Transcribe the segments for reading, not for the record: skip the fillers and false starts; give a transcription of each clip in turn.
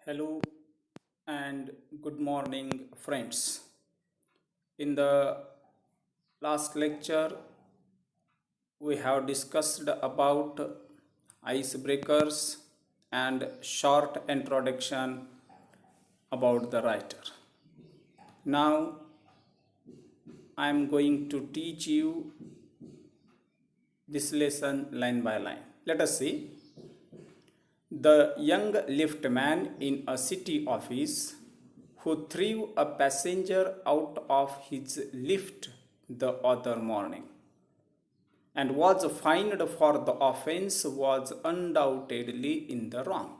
Hello and good morning, friends. In the last lecture, we have discussed about icebreakers and short introduction about the writer. Now, I am going to teach you this lesson line by line. Let us see. The young liftman in a city office who threw a passenger out of his lift the other morning and was fined for the offense was undoubtedly in the wrong.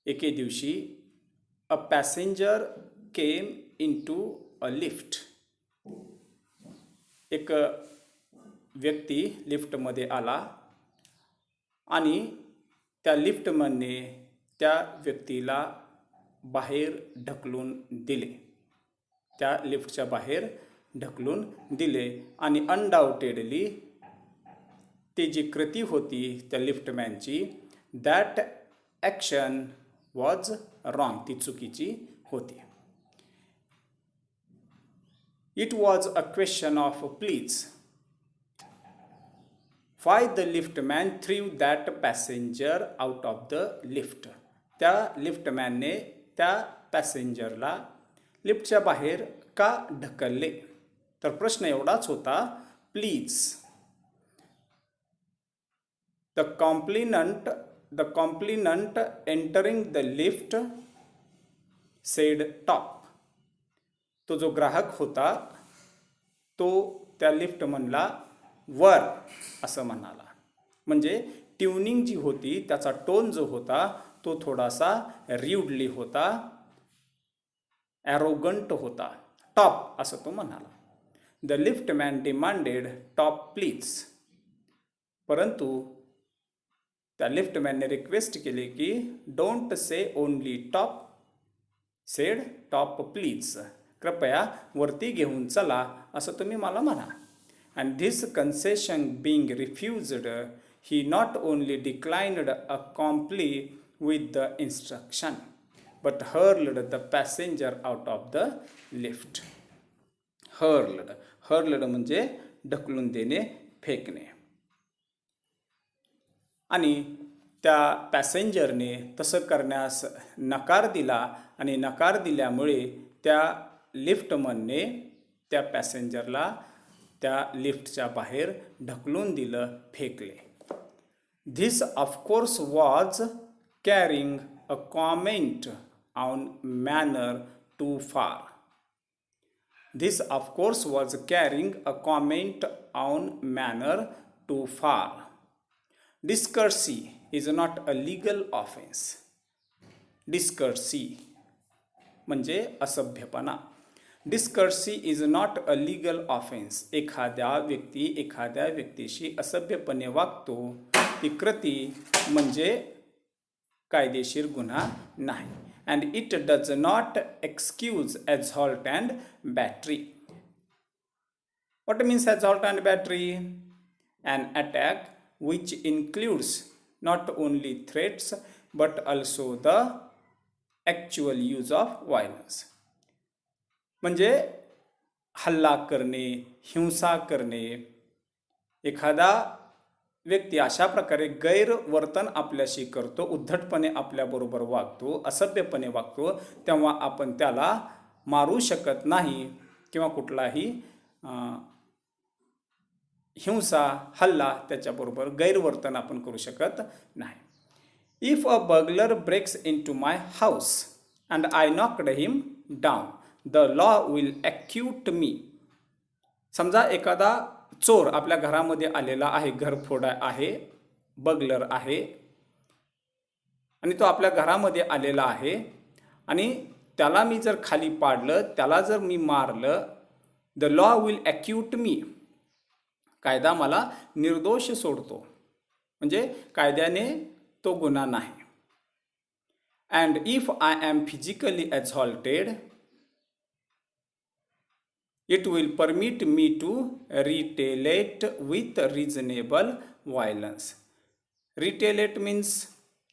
एके दिवशी a passenger came into a lift. एक व्यक्ती लिफ्टमध्ये आला आणि त्या लिफ्टमनने त्या व्यक्तीला बाहेर ढकलून दिले. त्या लिफ्टच्या बाहेर ढकलून दिले आणि अनडाउटेडली ती जी कृती होती त्या लिफ्टमॅनची, दॅट ॲक्शन वॉज रॉंग, ती चुकीची होती. It was a question of please. Why the liftman threw that passenger out of the lift? त्या लिफ्टमॅनने त्या पॅसेंजरला लिफ्टच्या बाहेर का ढकलले? तर प्रश्न एवढाच होता, please. The complainant entering the lift said top. तो जो ग्राहक होता तो त्या लिफ्टमनला वर असं म्हणाला. म्हणजे ट्युनिंग जी होती, त्याचा टोन जो होता तो थोडासा र्यूडली होता, ॲरोगंट होता. टॉप असं तो म्हणाला. The liftman demanded top please. परंतु त्या लिफ्टमॅनने रिक्वेस्ट केली की don't say only top, sed top please. कृपया वरती घेऊन चला असं तुम्ही मला म्हणा. And this concession being refused, he not only declined a comply with the instruction, but hurled the passenger out of the lift. hurled म्हणजे ढकलून देणे, फेकणे. आणि त्या पॅसेंजरने तसं करण्यास नकार दिला आणि नकार दिल्यामुळे त्या लिफ्टमनने त्या पॅसेंजरला त्या लिफ्टच्या बाहेर ढकलून दिलं, फेकले. This of course was carrying a comment on manner too far. This of course was carrying a comment on manner too far. Discourtesy is not a legal offence. Discourtesy म्हणजे असभ्यपणा. Discourtesy is not a legal offence. एखाद्या व्यक्तीशी असभ्यपणे वागतो, ती कृती म्हणजे कायदेशीर गुन्हा नाही. And it does not excuse assault and battery. What means assault and battery? An attack which includes not only threats but also the actual use of violence. म्हणजे हल्ला करणे, हिंसा करणे. एखादा व्यक्ती अशा प्रकारे गैरवर्तन आपल्याशी करतो, उद्धटपणे आपल्याबरोबर वागतो, असभ्यपणे वागतो, तेव्हा आपण त्याला मारू शकत नाही किंवा कुठलाही हिंसा, हल्ला, त्याच्याबरोबर गैरवर्तन आपण करू शकत नाही. If a burglar breaks into my house and I knocked him down, the law will acquit me. समजा एखादा चोर आपल्या घरामध्ये आलेला आहे, घरफोडा आहे, बर्गलर आहे, आणि तो आपल्या घरामध्ये आलेला आहे आणि त्याला मी जर खाली पाडलं, त्याला जर मी मारलं, the law will acquit me. कायदा मला निर्दोष सोडतो, म्हणजे कायद्याने तो गुन्हा नाही. And if I am physically assaulted, it will permit me to retaliate with reasonable violence. Retaliate means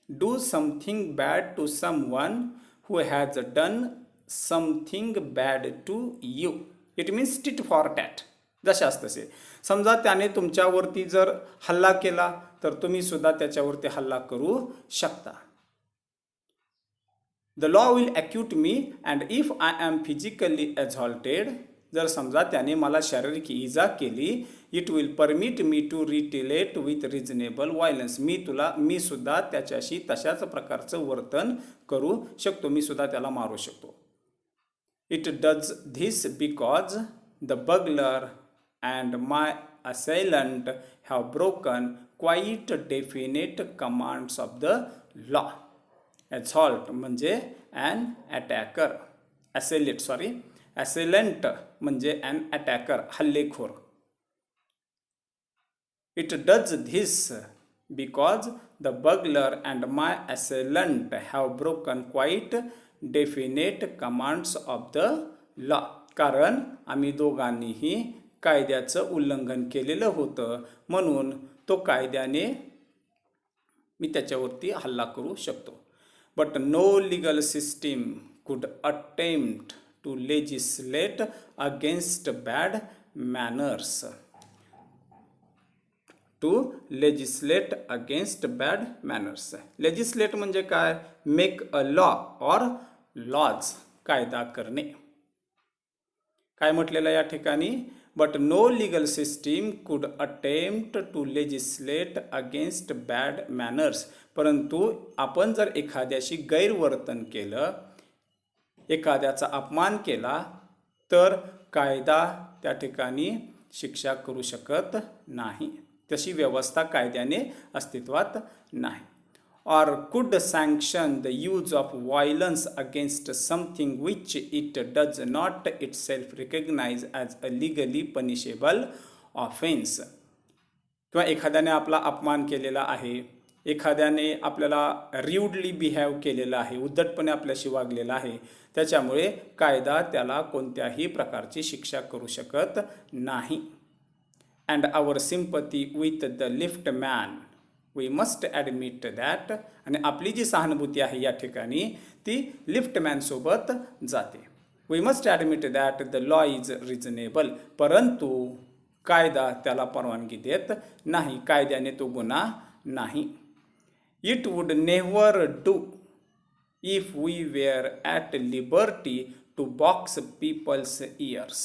do something bad to someone who has done something bad to you. It means tit for tat. जशाच तसे. समजा त्याने तुमच्यावरती जर हल्ला केला तर तुम्ही सुद्धा त्याच्यावरती हल्ला करू शकता. The law will accuse me and if I am physically assaulted, जर समजा त्याने मला शारीरिक इजा केली, it will permit me to retaliate with reasonable violence. मी सुद्धा त्याच्याशी तशाच प्रकारचं वर्तन करू शकतो. मी सुद्धा त्याला मारू शकतो. It does this because the bugler and my assailant have broken quite definite commands of the law. Assault म्हणजे an attacker. Assailant म्हणजे an attacker, हल्लेखोर. It does this because the burglar and my assailant have broken quite definite commands of the law. कारण आम्ही दोघांनीही कायद्याचं उल्लंघन केलेलं होतं, म्हणून तो कायद्याने मी त्याच्यावरती हल्ला करू शकतो. But no legal system could attempt to legislate against bad manners. To legislate against bad manners. Legislate म्हणजे काय? Make a law or laws, कायदा करणे. काय म्हटलेलं या ठिकाणी? But no legal system could attempt to legislate against bad manners. परंतु आपण जर एखाद्याशी गैरवर्तन केलं, एखाद्याचा अपमान केला, तर कायदा त्या ठिकाणी शिक्षा करू शकत नाही. तशी व्यवस्था कायद्याने अस्तित्वात नाही. or could sanction the use of violence against something which it does not itself recognize as a legally punishable offense. किंवा एखाद्याने आपला अपमान केलेला आहे, एखाद्याने आपल्याला र्यूडली बिहेव केलेला आहे, उद्धटपणे आपल्याशी वागलेला आहे, त्याच्यामुळे कायदा त्याला कोणत्याही प्रकारची शिक्षा करू शकत नाही. And our sympathy with the lift man, we must admit that. आणि आपली जी सहानुभूती आहे या ठिकाणी ती लिफ्टमॅनसोबत जाते. We must admit that the law is reasonable. परंतु कायदा त्याला परवानगी देत नाही, कायद्याने तो गुन्हा नाही. It would never do if we were at liberty to box people's ears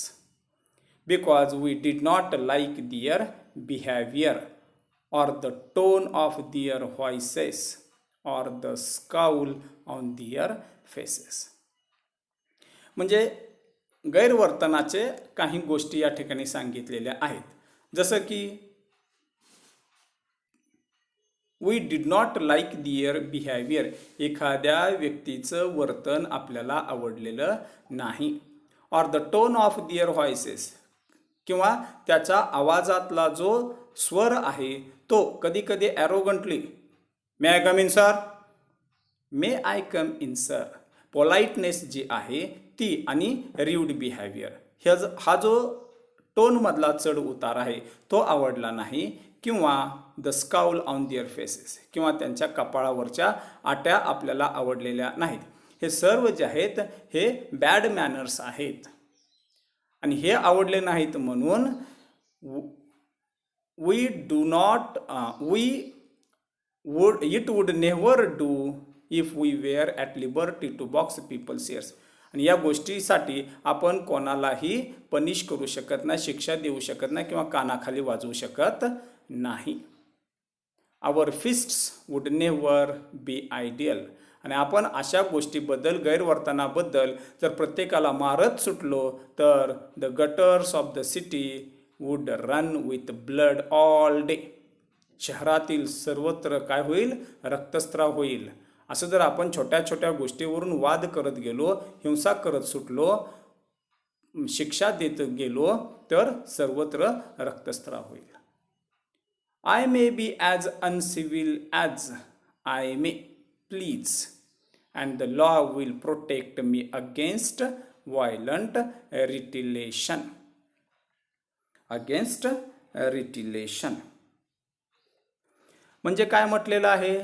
because we did not like their behaviour or the tone of their voices or the scowl on their faces. म्हणजे गैरवर्तनाचे काही गोष्टी या ठिकाणी सांगितलेल्या आहेत. जसं की we did not like their behaviour, एखाद्या व्यक्तीचं वर्तन आपल्याला आवडलेलं नाही. Or the tone of their voices, किंवा त्याच्या आवाजातला जो स्वर आहे तो कधी कधी arrogantly, may I come in sir, may I come in sir, politeness जी आहे ती, आणि र्यूड बिहेवियर हा जो टोनमधला चढ उतार आहे तो आवडला नाही. किंवा the scowl on their faces, किंवा त्यांच्या कपाळावरच्या आट्या आपल्याला आवडलेल्या नाहीत. हे सर्व जे आहेत हे बॅड मॅनर्स आहेत, आणि हे आवडले नाहीत म्हणून it would never do if we were at liberty to box people's ears. आणि या गोष्टीसाठी आपण कोणालाही पनिश करू शकत नाही, शिक्षा देऊ शकत नाही, किंवा कानाखाली वाजवू शकत नाही. Our fists would never be ideal. आणि आपण अशा गोष्टीबद्दल, गैरवर्तनाबद्दल जर प्रत्येकाला मारत सुटलो तर the gutters of the city would run with blood all day. शहरातील सर्वत्र काय होईल? रक्तस्राव होईल. असं जर आपण छोट्या छोट्या गोष्टीवरून वाद करत गेलो, हिंसा करत सुटलो, शिक्षा देत गेलो तर सर्वत्र रक्तस्राव होईल. I may be as uncivil as I may please and the law will protect me against violent retaliation. Against retaliation म्हणजे काय म्हटलेलं आहे?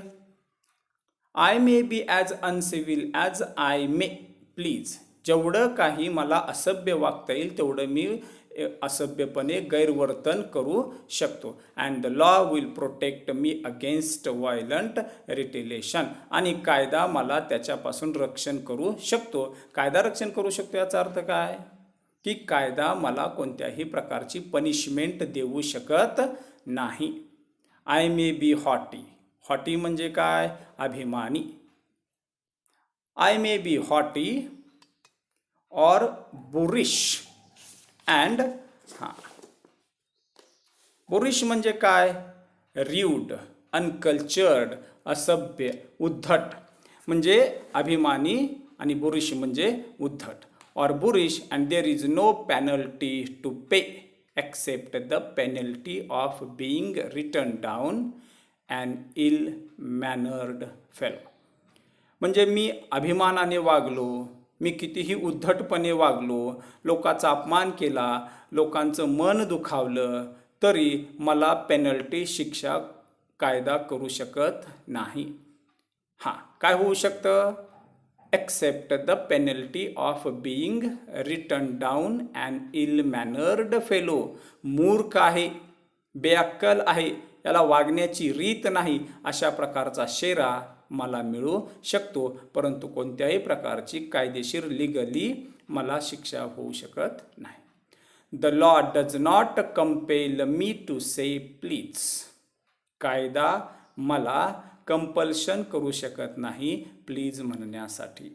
I may be as uncivil as I may please. जेवढं काही मला असभ्य वागता येईल तेवढं मी असभ्यपणे गैरवर्तन करू शकतो. And the law will protect me against violent retaliation. आणि कायदा मला त्याच्यापासून रक्षण करू शकतो. कायदा रक्षण करू शकतो याचा अर्थ काय? की कायदा मला कोणत्याही प्रकारची पनिशमेंट देऊ शकत नाही. I may be haughty. Haughty म्हणजे काय? अभिमानी. आय मे बी हॉटी और बुरिश अँड बुरिश म्हणजे काय? र्यूड, अनकल्चर्ड, असभ्य, उद्धट. म्हणजे अभिमानी आणि बुरिश म्हणजे उद्धट. Or boorish and there is no penalty to pay except the penalty of being written down and ill mannered fellow. म्हणजे मी अभिमानाने वागलो, मी कितीही उद्धटपणे वागलो, लोकांचा अपमान केला, लोकांचं मन दुखावलं, तरी मला पेनल्टी, शिक्षा कायदा करू शकत नाही. काय होऊ शकतं? Accept the penalty of being written down and ill mannered fellow. मूर्ख आहे, बेअक्कल आहे, याला वागण्याची रीत नाही, अशा प्रकारचा शेरा मला मिळू शकतो. परंतु कोणत्याही प्रकारची कायदेशीर लिगली मला शिक्षा होऊ शकत नाही. The law does not compel me to say please. कायदा मला कंपल्शन करू शकत नाही प्लीज म्हणण्यासाठी.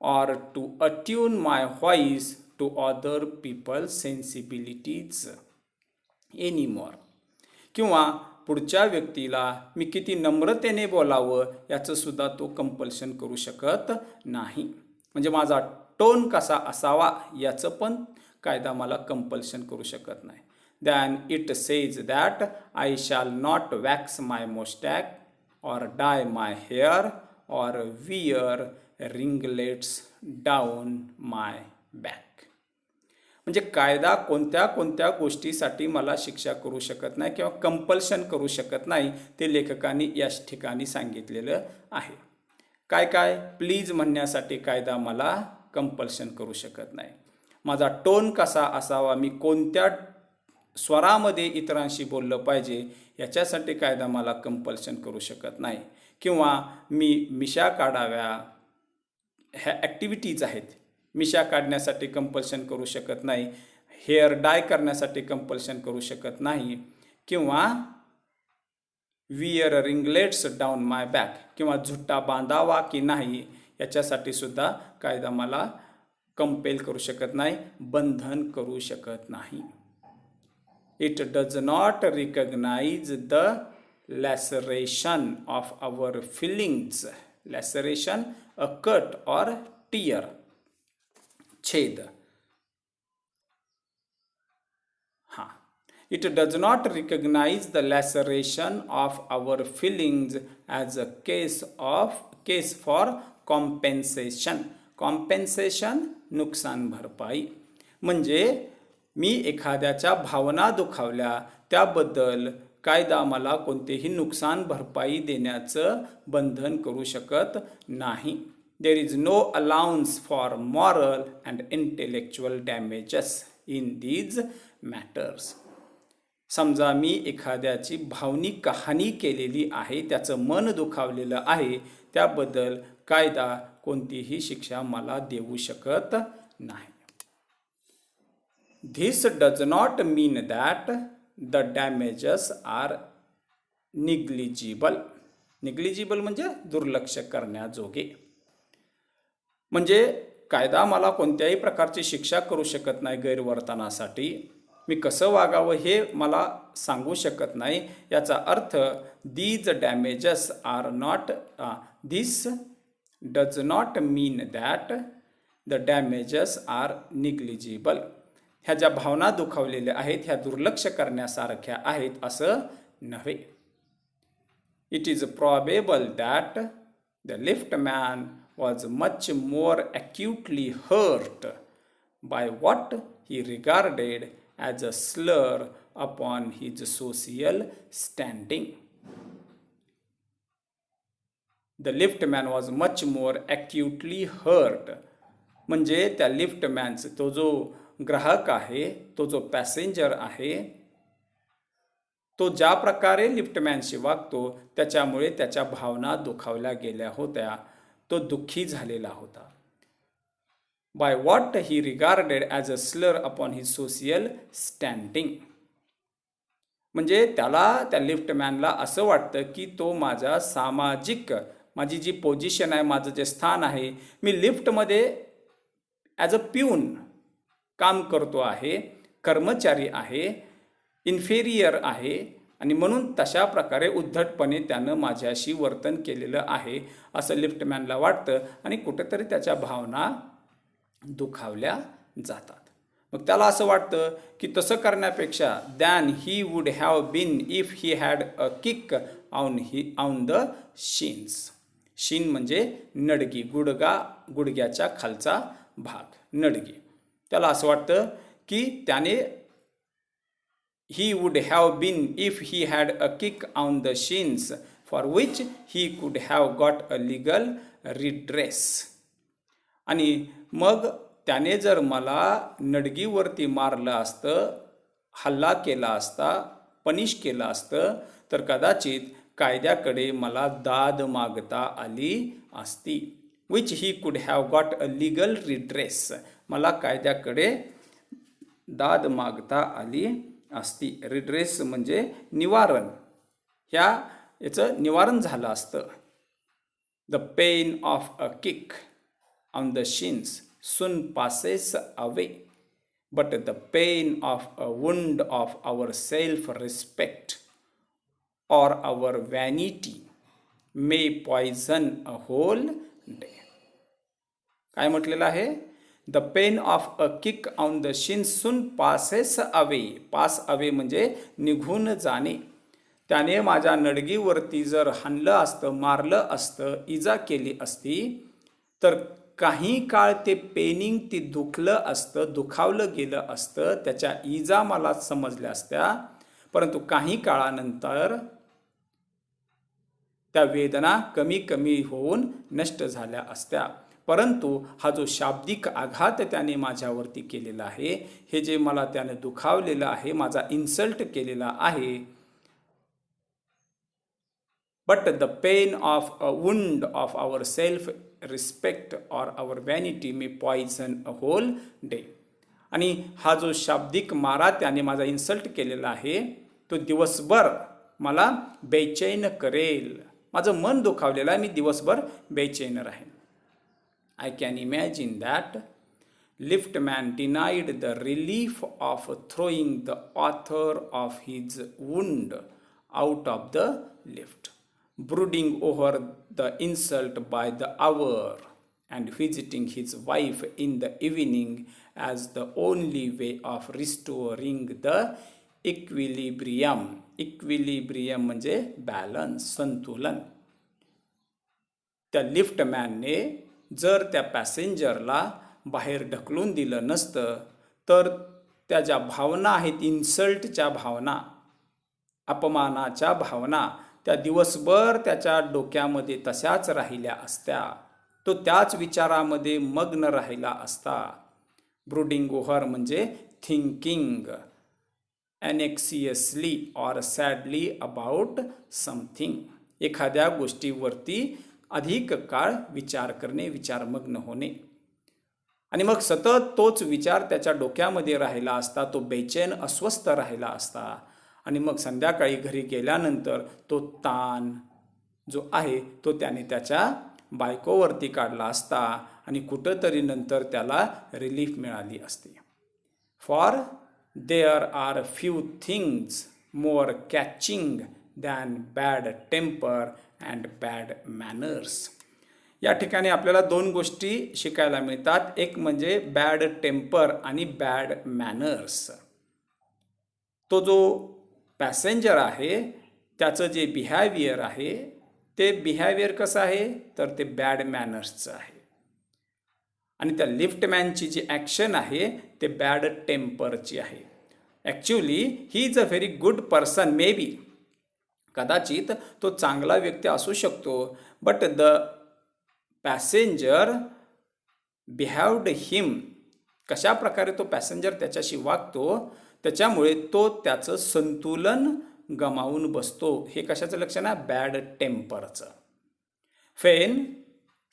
Or to attune my voice to other people's sensibilities anymore. किंवा पुढच्या व्यक्तीला मी किती नम्रतेने बोलावं याचं सुद्धा तो कंपल्शन करू शकत नाही. म्हणजे माझा टोन कसा असावा याचं पण कायदा मला कंपल्शन करू शकत नाही. Then it says that I shall not wax my moustache or dye my hair or wear ringlets down my back. म्हणजे कायदा कोणत्या कोणत्या गोष्टीसाठी मला शिक्षा करू शकत नाही किंवा कंपल्शन करू शकत नाही ते लेखकांनी याच ठिकाणी सांगितलेलं आहे. काय काय? प्लीज म्हणण्यासाठी कायदा मला कंपल्शन करू शकत नाही. माझा टोन कसा असावा, मी कोणत्या स्वरामध्ये इतरांशी बोललं पाहिजे याच्यासाठी कायदा मला कंपल्शन करू शकत नाही. किंवा मी मिशा काढाव्या, ह्या ॲक्टिव्हिटीज आहेत, मिशा काढण्यासाठी कंपल्शन करू शकत नाही. हेअर डाय करण्यासाठी कंपल्शन करू शकत नाही. किंवा wear ringlets down my back, किंवा झुट्टा बांधावा की नाही याच्यासाठी सुद्धा कायदा मला कंपेल करू शकत नाही, बंधन करू शकत नाही. It does not recognize the laceration of our feelings. Laceration, a cut or tear, छेद. It does not recognize the laceration of our feelings as a case for compensation. Compensation, नुकसान भरपाई. म्हणजे मी एखाद्याच्या भावना दुखावल्या त्याबद्दल कायदा मला कोणतेही नुकसान भरपाई देण्याचं बंधन करू शकत नाही. There is no allowance for moral and intellectual damages in these matters. समजा मी एखाद्याची भावनिक हानी केलेली आहे, त्याचं मन दुखावलेलं आहे, त्याबद्दल कायदा कोणतीही शिक्षा मला देऊ शकत नाही. This does not mean that the damages are negligible. Negligible म्हणजे दुर्लक्ष करण्याजोगे. म्हणजे कायदा मला कोणत्याही प्रकारची शिक्षा करू शकत नाही गैरवर्तनासाठी. मी कसं वागावं हे मला सांगू शकत नाही. याचा अर्थ these damages are not, this does not mean that the damages are negligible. ह्या ज्या भावना दुखावलेल्या आहेत ह्या दुर्लक्ष करण्यासारख्या आहेत असं नव्हे. It is probable that the liftman was much more acutely hurt by what he regarded as a slur upon his social standing. The liftman was much more acutely hurt. म्हणजे त्या लिफ्टमॅनचं, तो जो ग्राहक आहे, तो जो पॅसेंजर आहे, तो ज्या प्रकारे लिफ्टमॅनशी वागतो त्याच्यामुळे त्याच्या भावना दुखावल्या गेल्या होत्या. तो दुःखी झालेला होता. By what he regarded as a स्लर अपॉन हिज सोशियल स्टँडिंग. म्हणजे त्या लिफ्टमॅनला असं वाटतं की तो माझी जी पोझिशन आहे, माझं जे स्थान आहे, मी लिफ्टमध्ये ॲज अ प्यून काम करतो आहे, कर्मचारी आहे, इन्फेरियर आहे, आणि म्हणून तशा प्रकारे उद्धटपणे त्यानं माझ्याशी वर्तन केलेलं आहे असं लिफ्टमॅनला वाटतं आणि कुठेतरी त्याच्या भावना दुखावल्या जातात. मग त्याला असं वाटतं की तसं करण्यापेक्षा than he would have been if he had a kick on the shins. Shin म्हणजे नडगी, गुडघ्याच्या खालचा भाग, नडगी. त्याला असं वाटतं की त्याने he would have been if he had a kick on the shins for which he could have got a legal redress. आणि मग त्याने जर मला नडगीवरती मारलं असतं, हल्ला केला असता, पनिश केलं असतं, तर कदाचित कायद्याकडे मला दाद मागता आली असती. which he could have got a legal redress. मला कायद्याकडे दाद मागता आली असती. रिड्रेस म्हणजे निवारण, याचं निवारण झालं असतं. The pain of a kick on the shins soon passes away, but the pain of a wound of our self respect or our vanity may poison a whole day. काय म्हटलेलं आहे? The pain of a kick on the shins soon passes away. Pass away म्हणजे निघून जाणे. त्याने माझ्या नडगीवरती जर हाणलं असतं, मारलं असतं, इजा केली असती, तर काही काळ ते पेनिंग, ती दुखलं असतं, दुखावलं गेलं असतं, त्याच्या इजा मला समजल्या असत्या. परंतु काही काळानंतर त्या वेदना कमी कमी होऊन नष्ट झाल्या असत्या. परंतु हा जो शाब्दिक आघात त्याने माझ्यावरती केलेला आहे, हे जे मला त्याने दुखावलेलं आहे, माझा इन्सल्ट केलेला आहे, but the pain of a wound of our self respect or our vanity may poison a whole day. आणि हा जो शाब्दिक मारा त्याने माझा इन्सल्ट केलेला आहे, तो दिवसभर मला बेचैन करेल. माझं मन दुखावलेलं आहे, मी दिवसभर बेचैन राहीन. I can imagine that liftman denied the relief of throwing the author of his wound out of the lift, brooding over the insult by the hour and visiting his wife in the evening as the only way of restoring the equilibrium. Equilibrium म्हणजे balance, संतुलन. त्या लिफ्टमॅनने जर त्या पॅसेंजरला बाहेर ढकलून दिलं नसतं, तर त्या ज्या भावना आहेत, इन्सल्टच्या भावना, अपमानाच्या भावना, त्या दिवसभर त्याच्या डोक्यामध्ये तशाच राहिल्या असत्या. तो त्याच विचारामध्ये मग्न राहिला असता. ब्रूडिंग ओव्हर म्हणजे thinking anxiously or sadly about something. एखाद्या गोष्टीवरती अधिक काळ विचार करणे, विचारमग्न होणे. आणि मग सतत तोच विचार त्याच्या डोक्यामध्ये राहिला असता. तो बेचैन, अस्वस्थ राहिला असता. आणि मग संध्याकाळी घरी गेल्यानंतर तो ताण जो आहे तो त्याने त्याच्या बायकोवरती काढला असता आणि कुठंतरी नंतर त्याला रिलीफ मिळाली असती. For there are few things more catching than bad temper and bad manners. या ठिकाणी आपल्याला दोन गोष्टी शिकायला मिळतात. एक म्हणजे बॅड टेम्पर आणि बॅड मॅनर्स. तो जो पॅसेंजर आहे त्याचं जे बिहेवियर आहे, ते बिहेवियर कसं आहे, तर ते बॅड मॅनर्सचं आहे. आणि त्या लिफ्टमॅनची जी ॲक्शन आहे ते बॅड टेम्परची आहे. Actually he is a very good person may be. कदाचित तो चांगला व्यक्ती असू शकतो, बट द पॅसेंजर बिहेव्ड हिम, कशा प्रकारे तो पॅसेंजर त्याच्याशी वागतो त्याच्यामुळे तो त्याचं संतुलन गमावून बसतो. हे कशाचं लक्षण आहे? बॅड टेम्परचं. फेन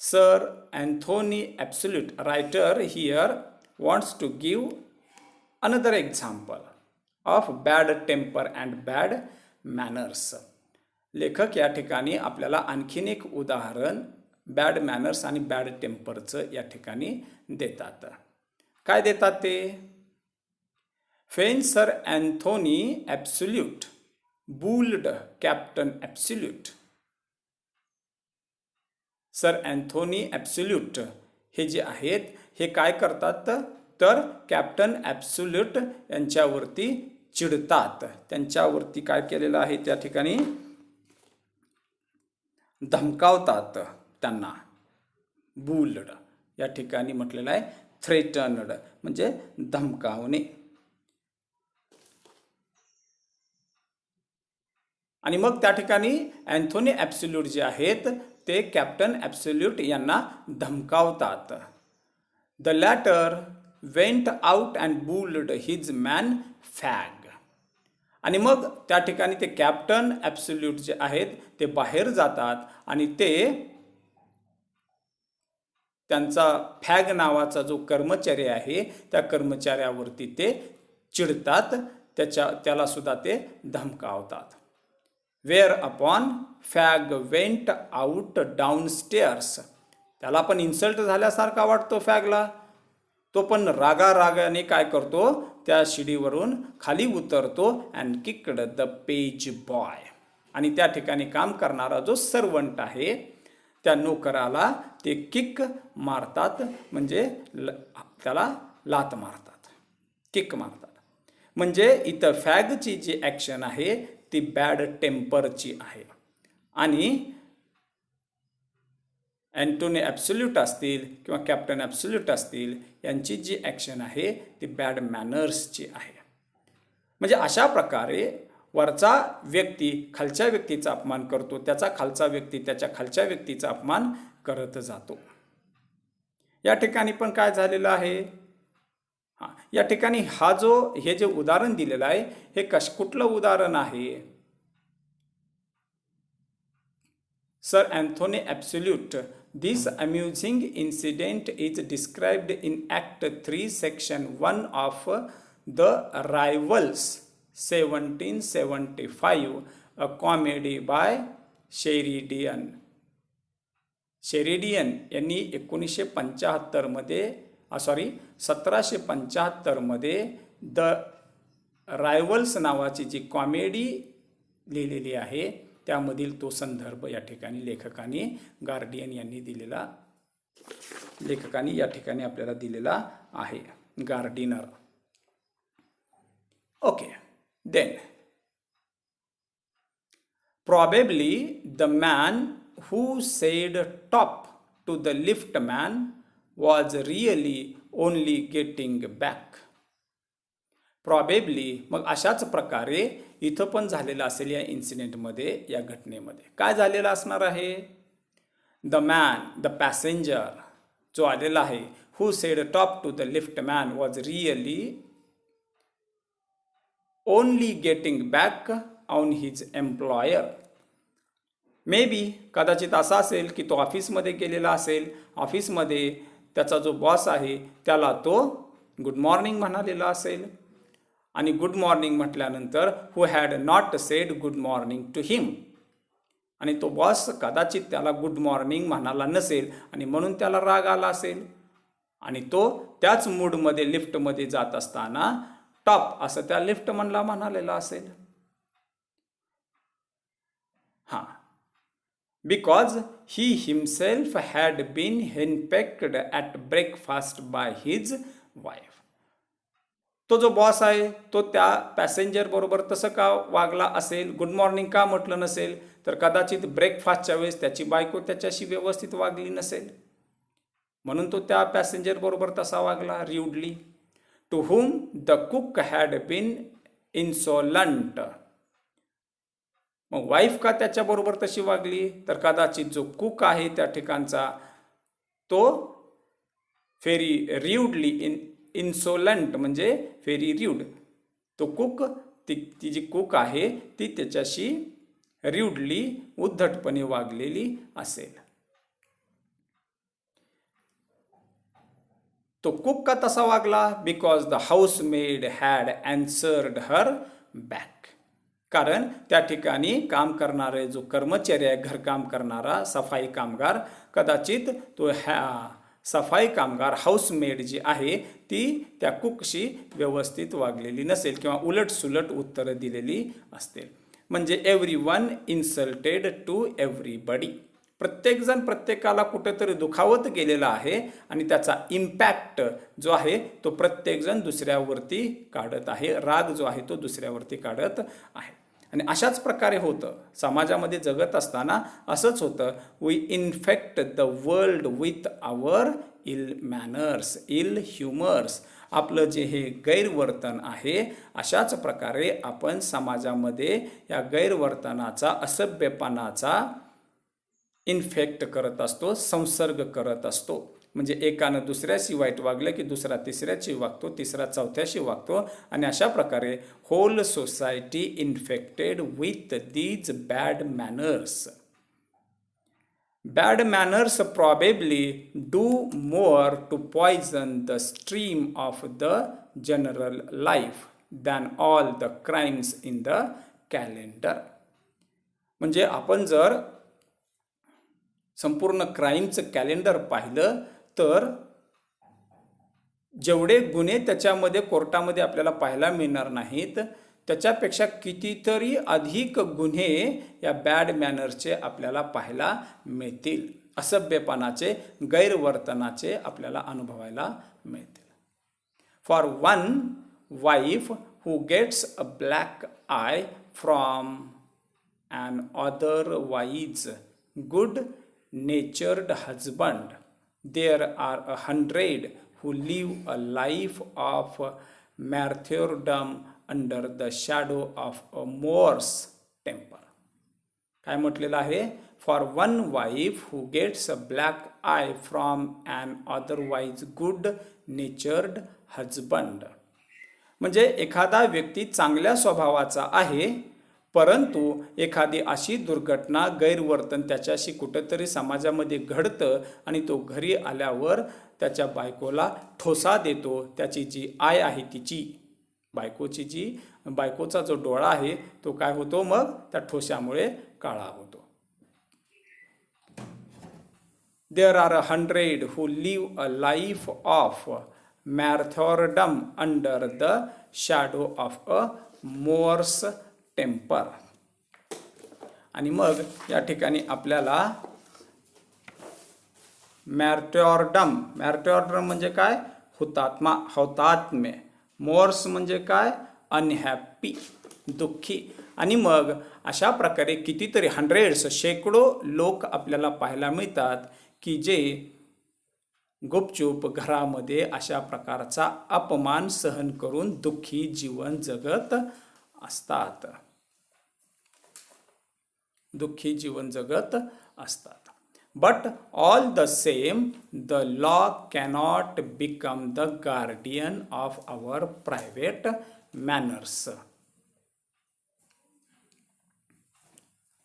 Sir Anthony Absolute writer here wants to give another example of bad temper and bad manners. लेखक या ठिकाणी आपल्याला आणखीन एक उदाहरण बॅड मॅनर्स आणि बॅड टेम्परचं या ठिकाणी देतात. काय देतात ते? फेन Sir Anthony Absolute bullied captain Absolute. Sir Anthony Absolute हे जे आहेत हे काय करतात तर कॅप्टन ॲब्सोल्यूट यांच्यावरती चिडतात. त्यांच्यावरती काय केलेलं आहे त्या ठिकाणी? धमकावतात त्यांना. बुल्ड या ठिकाणी म्हटलेलं आहे थ्रेटनड म्हणजे धमकावणे. आणि मग त्या ठिकाणी अँथोनी ॲब्सोल्यूट जे आहेत ते कॅप्टन ॲब्सोल्यूट यांना धमकावतात. The latter went out and bullied his man Fag. आणि मग त्या ठिकाणी ते कॅप्टन ॲब्सोल्यूट जे आहेत ते बाहेर जातात आणि ते त्यांचा फॅग नावाचा जो कर्मचारी आहे त्या कर्मचाऱ्यावरती ते चिडतात, त्याला सुद्धा ते धमकावतात. Whereupon Fag went out downstairs. त्याला पण इन्सल्ट झाल्यासारखा वाटतो फॅगला. तो पण रागाने काय करतो? त्या शिडीवरून खाली उतरतो and kicked the page boy. आणि त्या ठिकाणी काम करणारा जो सर्वंट आहे त्या नोकराला ते किक मारतात, म्हणजे त्याला लात मारतात, किक मारतात. म्हणजे इथं फॅगची जी ॲक्शन आहे ती बॅड टेम्परची आहे आणि अँथोनी ॲब्सोल्यूट असतील किंवा कॅप्टन ॲब्सोल्यूट असतील यांची जी ॲक्शन आहे ती बॅड मॅनर्सची आहे. म्हणजे अशा प्रकारे वरचा व्यक्ती खालच्या व्यक्तीचा अपमान करतो, त्याचा खालचा व्यक्ती त्याच्या खालच्या व्यक्तीचा अपमान करत जातो. या ठिकाणी पण काय झालेलं आहे? या ठिकाणी हे जे उदाहरण दिलेलं आहे हे कुठलं उदाहरण आहे? Sir Anthony absolute. This amusing incident is described in Act 3, Section 1 of The Rivals, 1775, a comedy by Sheridan. शेरिडियन यांनी 1775 मध्ये द रायव्हल्स नावाची जी कॉमेडी लिहिलेली आहे त्यामधील तो संदर्भ या ठिकाणी लेखकाने या ठिकाणी आपल्याला दिलेला आहे. Gardiner. Okay. Then probably the man who said top to the lift man was really only getting back. Probably मग अशाच प्रकारे इथं पण झालेलं असेल या इन्सिडेंटमध्ये, या घटनेमध्ये काय झालेलं असणार आहे? द मॅन, द पॅसेंजर जो आलेला आहे, who said top to the lift man was really only getting back on his employer. Maybe कदाचित असा असेल की तो ऑफिसमध्ये गेलेला असेल, ऑफिसमध्ये त्याचा जो बॉस आहे त्याला तो गुड मॉर्निंग म्हणालेला असेल आणि गुड मॉर्निंग म्हटल्यानंतर who had not said good morning to him. आणि तो बॉस कदाचित त्याला गुड मॉर्निंग म्हणाला नसेल आणि म्हणून त्याला राग आला असेल आणि तो त्याच मूडमध्ये लिफ्टमध्ये जात असताना टॉप असं त्या लिफ्ट मनला म्हणालेला असेल. Because he himself had been henpecked at breakfast by his wife. तो जो बॉस आहे तो त्या पॅसेंजर बरोबर तसं का वागला असेल, गुड मॉर्निंग का म्हटलं नसेल, तर कदाचित ब्रेकफास्टच्या वेळेस त्याची बायको त्याच्याशी व्यवस्थित वागली नसेल म्हणून तो त्या पॅसेंजर बरोबर तसा वागला rudely. To whom the cook had been insolent. मग वाईफ का त्याच्याबरोबर तशी वागली, तर कदाचित जो कुक आहे त्या ठिकाणचा तो व्हेरी र्यूडली इन्सोलंट म्हणजे व्हेरी र्यूड, तो कुक ती जी कुक आहे ती त्याच्याशी र्यूडली उद्धटपणे वागलेली असेल. तो कुक का तसा वागला? Because the housemaid had answered her back. कारण त्या ठिकाणी काम करणारे जो कर्मचारी आहे, घरकाम करणारा सफाई कामगार, कदाचित तो सफाई कामगार हाऊसमेड जी आहे ती त्या कुकशी व्यवस्थित वागलेली नसेल किंवा उलटसुलट उत्तरं दिलेली असतील. म्हणजे एव्हरीवन इन्सल्टेड टू एव्हरीबडी. प्रत्येकजण प्रत्येकाला कुठेतरी दुखावत गेलेला आहे आणि त्याचा इम्पॅक्ट जो आहे तो प्रत्येकजण दुसऱ्यावरती काढत आहे. राग जो आहे तो दुसऱ्यावरती काढत आहे. आणि अशाच प्रकारे होतं समाजामध्ये जगत असताना. असंच होतं. We infect the world with our ill manners, ill humours. आपलं जे हे गैरवर्तन आहे, अशाच प्रकारे आपण समाजामध्ये या गैरवर्तनाचा, असभ्यपणाचा इन्फेक्ट करत असतो, संसर्ग करत असतो. म्हणजे एकानं दुसऱ्याशी वाईट वागलं की दुसरा तिसऱ्याशी वागतो, तिसरा चौथ्याशी वागतो आणि अशा प्रकारे whole society infected with these bad manners. Bad manners probably do more to poison the stream of the general life than all the crimes in the calendar. म्हणजे आपण जर संपूर्ण क्राईमचं कॅलेंडर पाहिलं तर जेवढे गुन्हे त्याच्यामध्ये कोर्टामध्ये आपल्याला पाहायला मिळणार नाहीत, त्याच्यापेक्षा कितीतरी अधिक गुन्हे या बॅड मॅनर्सचे आपल्याला पाहायला मिळतील. असभ्यपणाचे, गैरवर्तनाचे आपल्याला अनुभवायला मिळतील. For one wife who gets a black eye from an otherwise good natured husband, there are 100 who live a life of martyrdom under the shadow of a Moor's temper. काय म्हटलेलं आहे? For one wife who gets a black eye from an otherwise good natured husband. म्हणजे एखादा व्यक्ती चांगल्या स्वभावाचा आहे, परंतु एखादी अशी दुर्घटना, गैरवर्तन त्याच्याशी कुठंतरी समाजामध्ये घडतं आणि तो घरी आल्यावर त्याच्या बायकोला ठोसा देतो. त्याची जी आय आहे तिची, बायकोचा जो डोळा आहे तो काय होतो? मग त्या ठोशामुळे काळा होतो. There are 100 who live a life of martyrdom under the shadow of a Moor's temper. आणि मग या ठिकाणी आपल्याला मॅर्टॉरडम म्हणजे काय? हौतात्म्य. मोर्स म्हणजे काय? अनहॅप्पी, दुःखी. आणि मग अशा प्रकारे कितीतरी हंड्रेड्स, शेकडो लोक आपल्याला पाहायला मिळतात की जे गुपचूप घरामध्ये अशा प्रकारचा अपमान सहन करून दुःखी जीवन जगत असतात. दुःखी जीवन जगत असतात. But all the same the law cannot become the guardian of our private manners.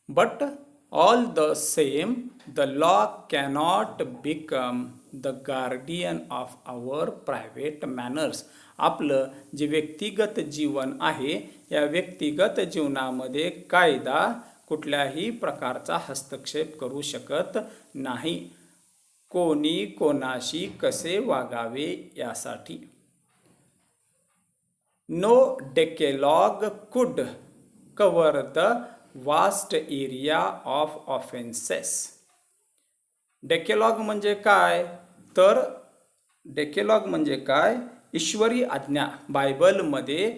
But all the same, the law cannot become the guardian of our private manners. आपलं जे व्यक्तिगत जीवन आहे, या व्यक्तिगत जीवनामध्ये कायदा कुठल्याही प्रकारचा हस्तक्षेप करू शकत नाही. कोणी कोणाशी कसे वागावे यासाठी. No decalogue could cover the vast area of offenses. डेकेलॉग म्हणजे काय? तर डेकेलॉग म्हणजे काय? ईश्वरी आज्ञा. बायबलमध्ये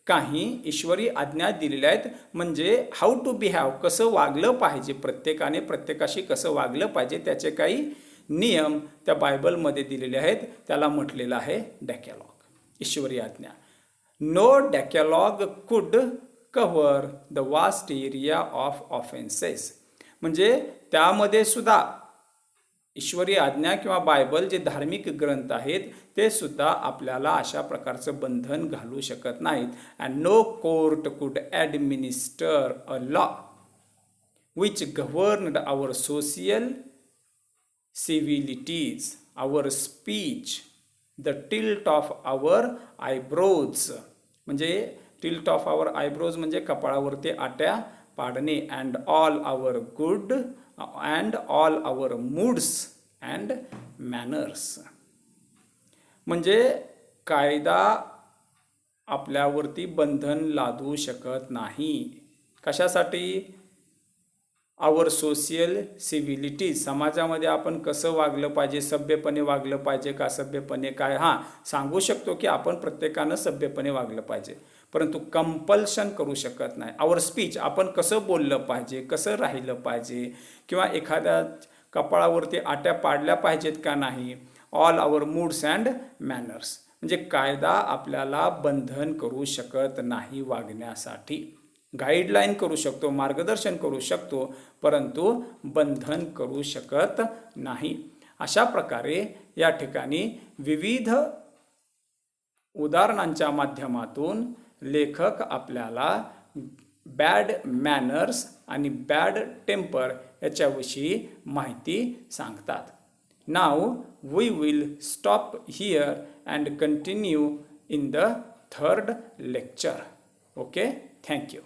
काही ईश्वरी आज्ञा दिलेल्या आहेत. म्हणजे हाऊ टू बिहॅव, कसं वागलं पाहिजे, प्रत्येकाने प्रत्येकाशी कसं वागलं पाहिजे, त्याचे काही नियम त्या बायबलमध्ये दिलेले आहेत. त्याला म्हटलेलं आहे डेकेलॉग, ईश्वरी आज्ञा. नो डेकेलॉग कुड cover the vast area of offences. म्हणजे त्यामध्ये सुद्धा ईश्वरी आज्ञा किंवा बायबल जे धार्मिक ग्रंथ आहेत ते सुद्धा आपल्याला अशा प्रकारचं बंधन घालू शकत नाहीत. अँड नो कोर्ट कुड administer a law which governed our social civilities, our speech, the tilt of our eyebrows. म्हणजे tilt of our eyebrows म्हणजे कपाळावरती आट्या पाडणे. and all our good and all our moods and manners. म्हणजे कायदा आपल्यावरती बंधन लादू शकत नाही. कशासाठी? आवर सोशियल सिव्हिलिटीज, समाजामध्ये आपण कसं वागलं पाहिजे, सभ्यपणे वागलं पाहिजे का असभ्यपणे काय, हां सांगू शकतो की आपण प्रत्येकानं सभ्यपणे वागलं पाहिजे, परंतु कंपल्शन करू शकत नाही. आवर स्पीच, आपण कसं बोललं पाहिजे, कसं राहिलं पाहिजे, किंवा एखाद्या कपाळावरती आट्या पाडल्या पाहिजेत का नाही. All our moods and manners, म्हणजे कायदा आपल्याला बंधन करू शकत नाही वागण्यासाठी. गाईडलाईन करू शकतो, मार्गदर्शन करू शकतो, परंतु बंधन करू शकत नाही. अशा प्रकारे या ठिकाणी विविध उदाहरणांच्या माध्यमातून लेखक आपल्याला बॅड मॅनर्स आणि बॅड टेम्पर याच्याविषयी माहिती सांगतात. Now we will stop here and continue in the third lecture. Okay, thank you.